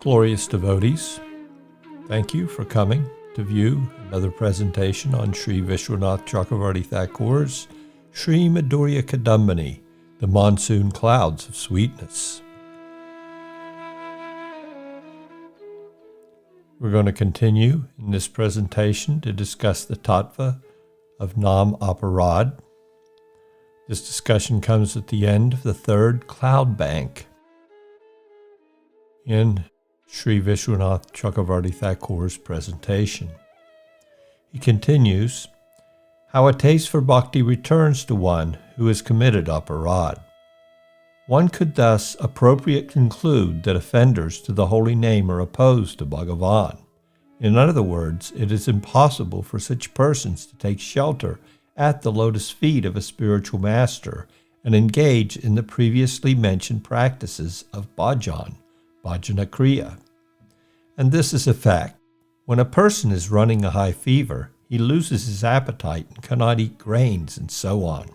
Glorious devotees, thank you for coming to view another presentation on Sri Visvanatha Cakravarti Ṭhakura's Sri Madhurya Kadambini, the monsoon clouds of sweetness. We're going to continue in this presentation to discuss the Tattvas of Nāma-aparādha. This discussion comes at the end of the third cloud bank in Sri Visvanatha Cakravarti Ṭhakura's presentation. He continues, how a taste for Bhakti returns to one who has committed aparādha. One could thus appropriately conclude that offenders to the holy name are opposed to Bhagavan. In other words, it is impossible for such persons to take shelter at the lotus feet of a spiritual master and engage in the previously mentioned practices of bhajan, bhajana kriya. And this is a fact. When a person is running a high fever, he loses his appetite and cannot eat grains and so on.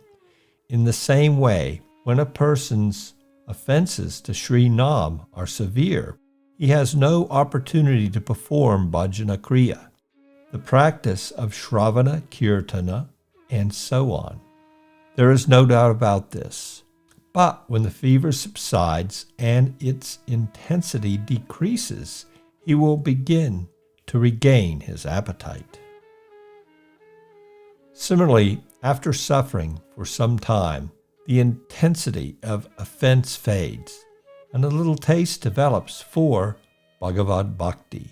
In the same way, when a person's offenses to Sri Nam are severe, he has no opportunity to perform bhajana kriya, the practice of shravana, kirtana, and so on. There is no doubt about this. But when the fever subsides and its intensity decreases, he will begin to regain his appetite. Similarly, after suffering for some time, the intensity of offense fades, and a little taste develops for Bhagavad Bhakti.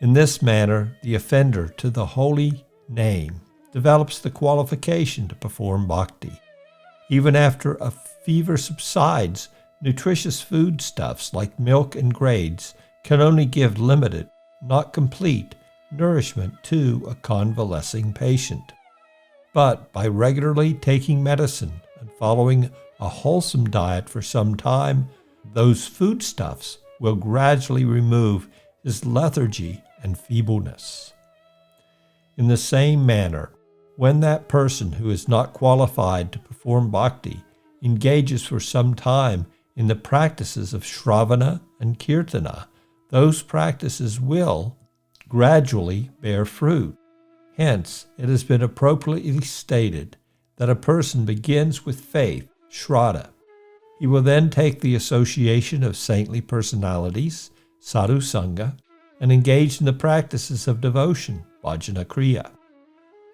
In this manner, the offender to the holy name develops the qualification to perform bhakti. Even after a fever subsides, nutritious foodstuffs like milk and grains can only give limited, not complete, nourishment to a convalescing patient. But by regularly taking medicine and following a wholesome diet for some time, those foodstuffs will gradually remove his lethargy and feebleness. In the same manner, when that person who is not qualified to perform bhakti engages for some time in the practices of shravana and kirtana, those practices will gradually bear fruit. Hence, it has been appropriately stated that a person begins with faith, shraddha. He will then take the association of saintly personalities, sadhu sangha, and engage in the practices of devotion, bhajana kriya.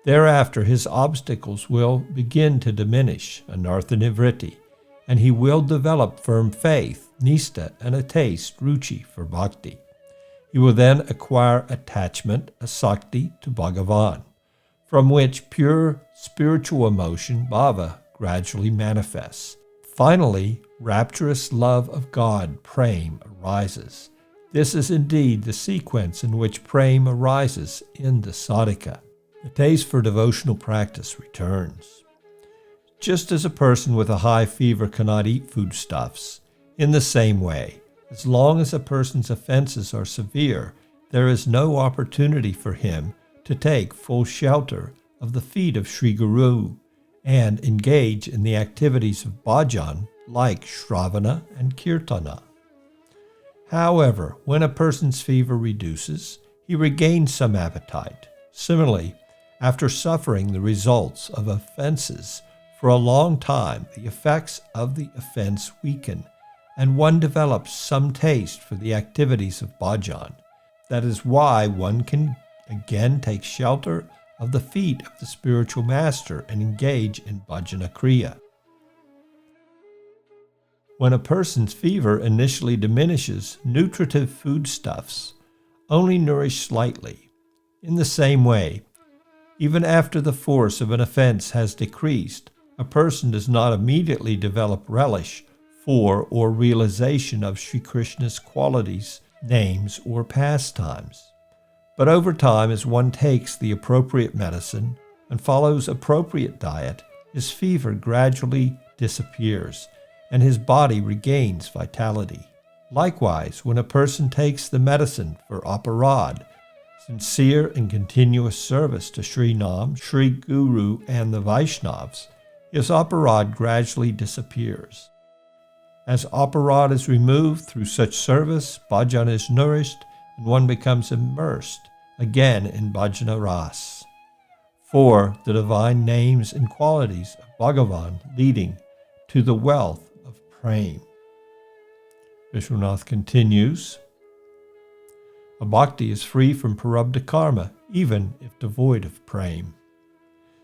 Thereafter, his obstacles will begin to diminish, anartha nivritti, and he will develop firm faith, nistha, and a taste, ruchi, for bhakti. He will then acquire attachment, asakti, to Bhagavan, from which pure spiritual emotion, bhava, gradually manifests. Finally, rapturous love of God, prema, arises. This is indeed the sequence in which prema arises in the sadhaka. The taste for devotional practice returns. Just as a person with a high fever cannot eat foodstuffs, in the same way, as long as a person's offenses are severe, there is no opportunity for him to take full shelter of the feet of Sri Guru and engage in the activities of bhajan like shravana and kirtana. However, when a person's fever reduces, he regains some appetite. Similarly, after suffering the results of offenses for a long time, the effects of the offense weaken, and one develops some taste for the activities of bhajan. That is why one can again take shelter of the feet of the spiritual master and engage in bhajana kriya. When a person's fever initially diminishes, nutritive foodstuffs only nourish slightly. In the same way, even after the force of an offense has decreased, a person does not immediately develop relish for or realization of Sri Krishna's qualities, names, or pastimes. But over time, as one takes the appropriate medicine and follows appropriate diet, his fever gradually disappears and his body regains vitality. Likewise, when a person takes the medicine for aparādha, sincere and continuous service to Sri Nam, Sri Guru, and the Vaisnavas, his aparādha gradually disappears. As aparādha is removed through such service, bhajan is nourished, and one becomes immersed again in bhajana ras. 4. The divine names and qualities of Bhagavan leading to the wealth of prema. Visvanatha continues, a bhakti is free from Parabda karma, even if devoid of prema.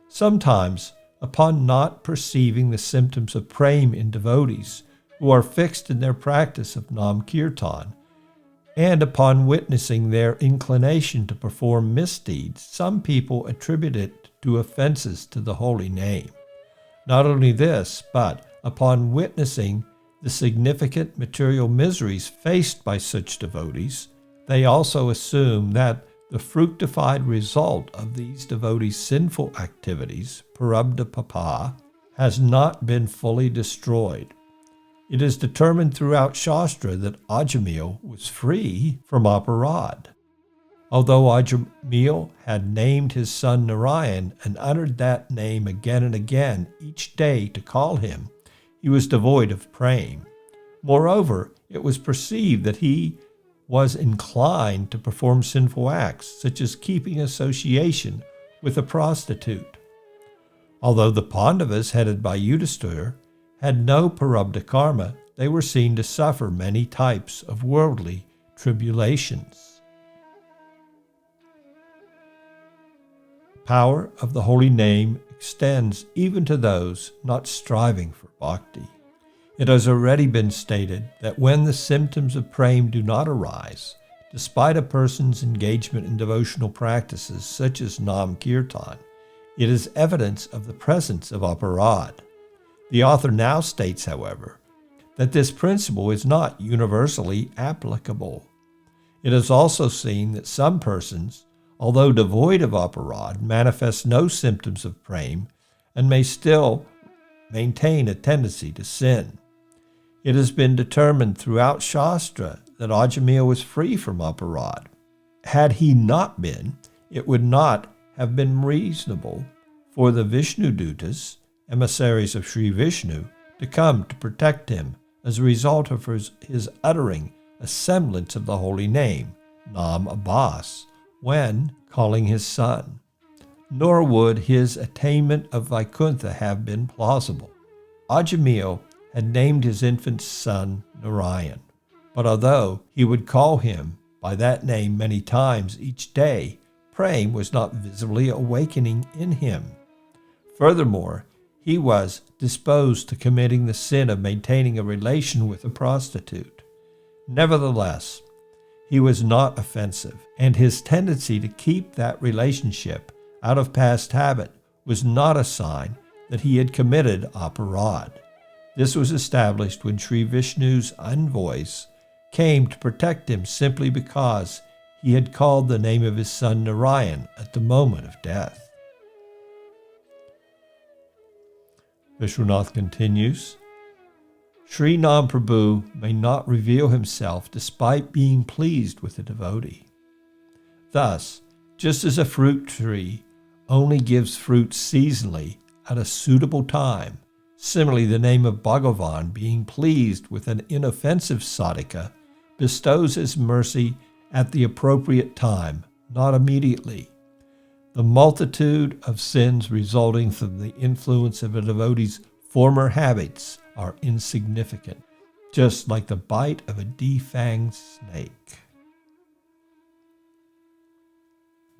Sometimes, upon not perceiving the symptoms of prema in devotees who are fixed in their practice of Nam Kirtan, and upon witnessing their inclination to perform misdeeds, some people attribute it to offenses to the holy name. Not only this, but upon witnessing the significant material miseries faced by such devotees, they also assume that the fructified result of these devotees' sinful activities, Parabda papa, has not been fully destroyed. It is determined throughout Shastra that Ajamil was free from aparādha. Although Ajamil had named his son Narayan and uttered that name again and again each day to call him, he was devoid of prema. Moreover, it was perceived that he was inclined to perform sinful acts, such as keeping association with a prostitute. Although the Pandavas, headed by Yudhisthira, had no Parabda karma, they were seen to suffer many types of worldly tribulations. The power of the holy name extends even to those not striving for bhakti. It has already been stated that when the symptoms of prema do not arise, despite a person's engagement in devotional practices such as Nam Kirtan, it is evidence of the presence of aparādha. The author now states, however, that this principle is not universally applicable. It is also seen that some persons, although devoid of aparādha, manifest no symptoms of prema and may still maintain a tendency to sin. It has been determined throughout Shastra that Ajamil was free from aparādha. Had he not been, it would not have been reasonable for the Vishnu Dutas, emissaries of Sri Vishnu, to come to protect him as a result of his uttering a semblance of the holy name, Nam-aparādha, when calling his son. Nor would his attainment of Vaikuntha have been plausible. Ajamil had named his infant son Narayan, but although he would call him by that name many times each day, prema was not visibly awakening in him. Furthermore, he was disposed to committing the sin of maintaining a relation with a prostitute. Nevertheless, he was not offensive, and his tendency to keep that relationship out of past habit was not a sign that he had committed aparādha. This was established when Sri Vishnu's envoys came to protect him simply because he had called the name of his son Narayan at the moment of death. Visvanatha continues, Sri Nam Prabhu may not reveal himself despite being pleased with a devotee. Thus, just as a fruit tree only gives fruit seasonally at a suitable time, similarly the name of Bhagavan, being pleased with an inoffensive sadhaka, bestows his mercy at the appropriate time, not immediately. The multitude of sins resulting from the influence of a devotee's former habits are insignificant, just like the bite of a defanged snake.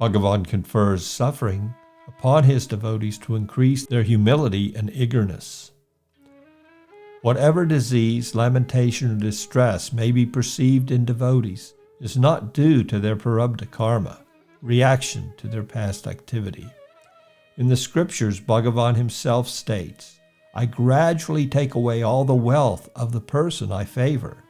Bhagavan confers suffering upon his devotees to increase their humility and eagerness. Whatever disease, lamentation, or distress may be perceived in devotees is not due to their Parabda karma, reaction to their past activity. In the scriptures, Bhagavan himself states, I gradually take away all the wealth of the person I favor.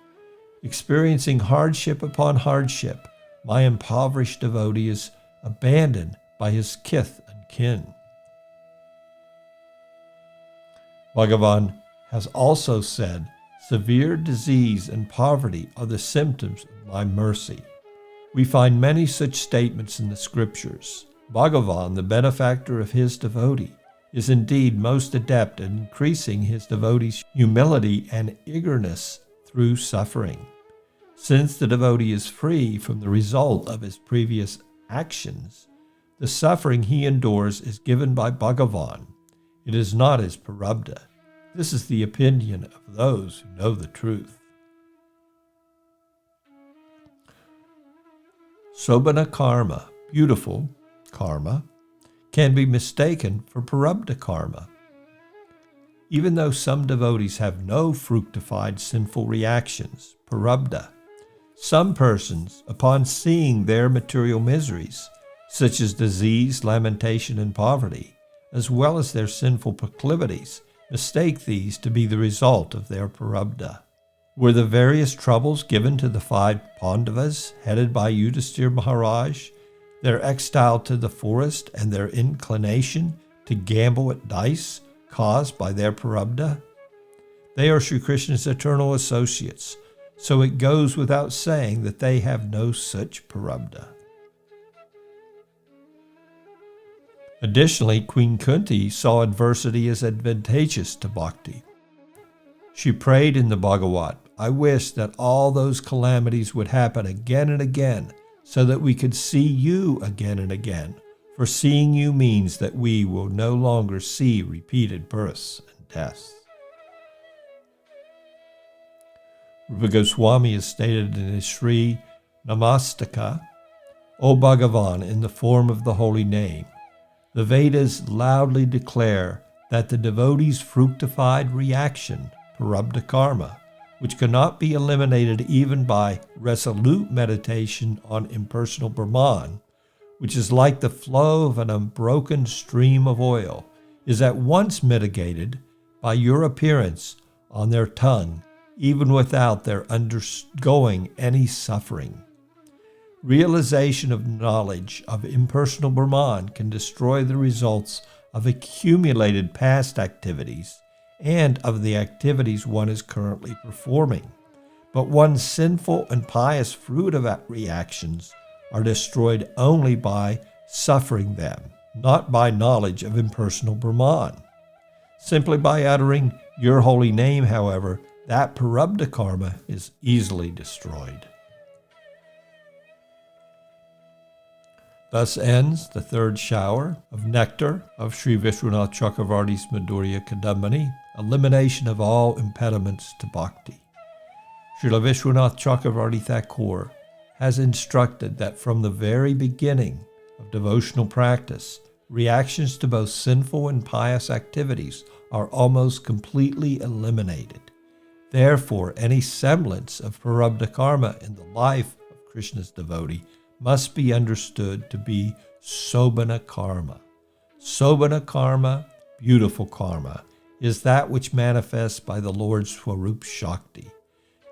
Experiencing hardship upon hardship, my impoverished devotee is abandoned by his kith and kin. Bhagavan has also said, severe disease and poverty are the symptoms of my mercy. We find many such statements in the scriptures. Bhagavan, the benefactor of his devotee, is indeed most adept at increasing his devotee's humility and eagerness through suffering. Since the devotee is free from the result of his previous actions, the suffering he endures is given by Bhagavan. It is not his Parabda. This is the opinion of those who know the truth. Sobhana karma, beautiful karma, can be mistaken for Parabda karma. Even though some devotees have no fructified sinful reactions, Parabda, some persons, upon seeing their material miseries, such as disease, lamentation, and poverty, as well as their sinful proclivities, mistake these to be the result of their Parabda. Were the various troubles given to the 5 Pandavas, headed by Yudhisthira Maharaj, their exile to the forest, and their inclination to gamble at dice caused by their Parabda? They are Sri Krishna's eternal associates, so it goes without saying that they have no such Parabda. Additionally, Queen Kunti saw adversity as advantageous to Bhakti. She prayed in the Bhagavat, "I wish that all those calamities would happen again and again, so that we could see you again and again, for seeing you means that we will no longer see repeated births and deaths." Rupa Goswami has stated in his Sri Namastaka, "O Bhagavan, in the form of the holy name, the Vedas loudly declare that the devotee's fructified reaction, Parabda karma, which cannot be eliminated even by resolute meditation on impersonal Brahman, which is like the flow of an unbroken stream of oil, is at once mitigated by your appearance on their tongue, even without their undergoing any suffering. Realization of knowledge of impersonal Brahman can destroy the results of accumulated past activities and of the activities one is currently performing. But one's sinful and pious fruit of reactions are destroyed only by suffering them, not by knowledge of impersonal Brahman. Simply by uttering your holy name, however, that Parabda karma is easily destroyed." Thus ends the 3rd shower of nectar of Sri Visvanatha Cakravarti's Madhurya Kadambini, elimination of all impediments to bhakti. Srila Visvanatha Cakravarti Ṭhakura has instructed that from the very beginning of devotional practice, reactions to both sinful and pious activities are almost completely eliminated. Therefore, any semblance of Parabda karma in the life of Krishna's devotee must be understood to be Sobhana karma. Sobhana karma, beautiful karma, is that which manifests by the Lord's Swarup Shakti.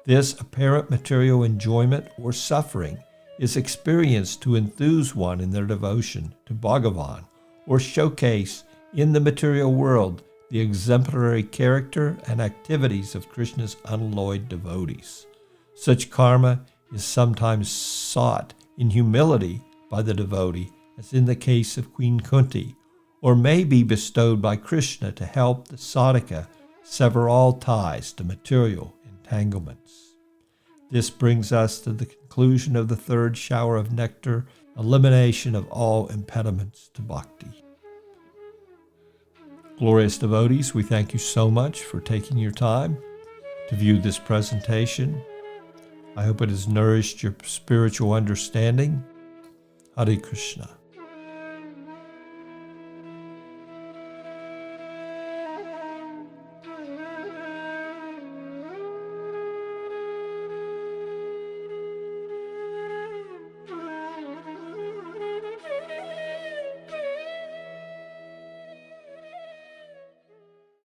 This apparent material enjoyment or suffering is experienced to enthuse one in their devotion to Bhagavan, or showcase in the material world the exemplary character and activities of Krishna's unalloyed devotees. Such karma is sometimes sought in humility by the devotee, as in the case of Queen Kunti, or may be bestowed by Krishna to help the sadhaka sever all ties to material entanglements. This brings us to the conclusion of the 3rd shower of nectar, elimination of all impediments to bhakti. Glorious devotees, we thank you so much for taking your time to view this presentation. I hope it has nourished your spiritual understanding. Hare Krishna.